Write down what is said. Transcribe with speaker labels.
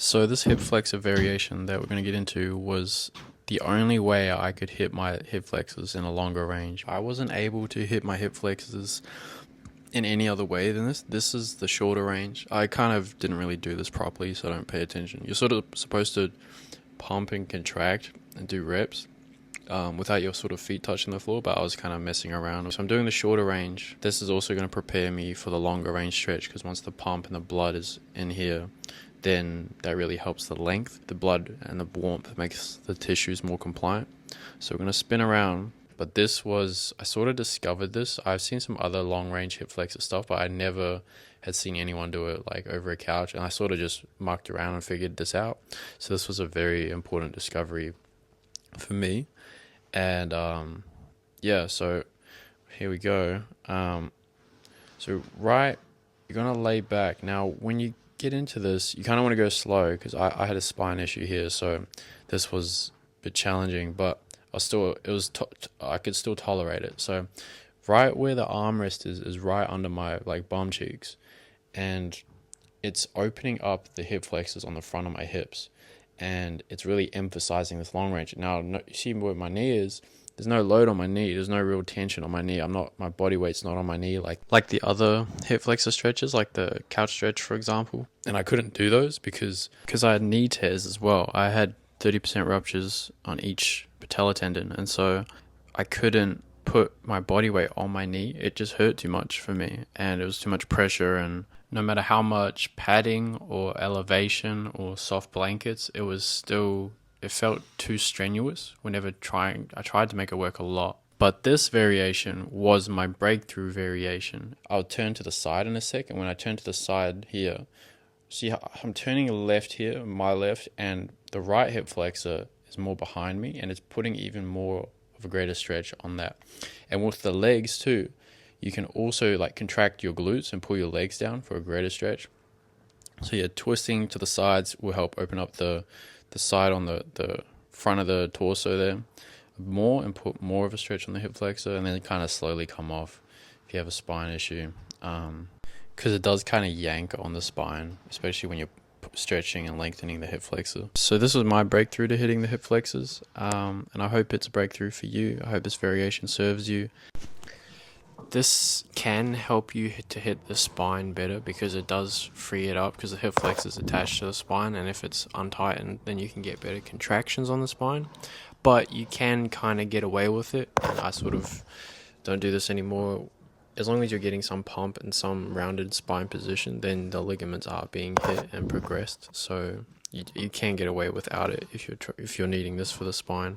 Speaker 1: So this hip flexor variation that we're going to get into was the only way I could hit my hip flexors in a longer range. I wasn't able to hit my hip flexors in any other way than this. This is the shorter range. I kind of didn't really do this properly, so I don't pay attention. You're sort of supposed to pump and contract and do reps without your sort of feet touching the floor, but I was kind of messing around. So I'm doing the shorter range. This is also going to prepare me for the longer range stretch, because once the pump and the blood is in here, then that really helps the length. The blood and the warmth makes the tissues more compliant. So we're going to spin around. But this was, I sort of discovered this. I've seen some other long range hip flexor stuff, but I never had seen anyone do it like over a couch. And I sort of just mucked around and figured this out. So this was a very important discovery for me. And yeah, so here we go. So right, you're going to lay back. Now, when you get into this, you kind of want to go slow, because I had a spine issue here, so this was a bit challenging, but I could still tolerate it. So right where the armrest is right under my like bum cheeks, and it's opening up the hip flexors on the front of my hips, and it's really emphasizing this long range. Now, you see where my knee is, there's no load on my knee. There's no real tension on my knee. My body weight's not on my knee like the other hip flexor stretches, like the couch stretch, for example. And I couldn't do those because I had knee tears as well. I had 30% ruptures on each patella tendon, and so I couldn't put my body weight on my knee. It just hurt too much for me, and it was too much pressure, and no matter how much padding or elevation or soft blankets, it felt too strenuous whenever I tried to make it work a lot. But this variation was my breakthrough variation. I'll turn to the side in a second. When I turn to the side here, see how I'm turning left here, my left, and the right hip flexor is more behind me, and it's putting even more of a greater stretch on that. And with the legs too, you can also like contract your glutes and pull your legs down for a greater stretch. So yeah, twisting to the sides will help open up the side on the front of the torso there more, and put more of a stretch on the hip flexor, and then kind of slowly come off if you have a spine issue, because it does kind of yank on the spine, especially when you're stretching and lengthening the hip flexor. So this was my breakthrough to hitting the hip flexors, and I hope it's a breakthrough for you. I hope this variation serves you. This can help you to hit the spine better, because it does free it up, because the hip flexor is attached to the spine, and if it's untightened, then you can get better contractions on the spine. But you can kind of get away with it, and I sort of don't do this anymore. As long as you're getting some pump and some rounded spine position, then the ligaments are being hit and progressed. So you can get away without it if you're needing this for the spine.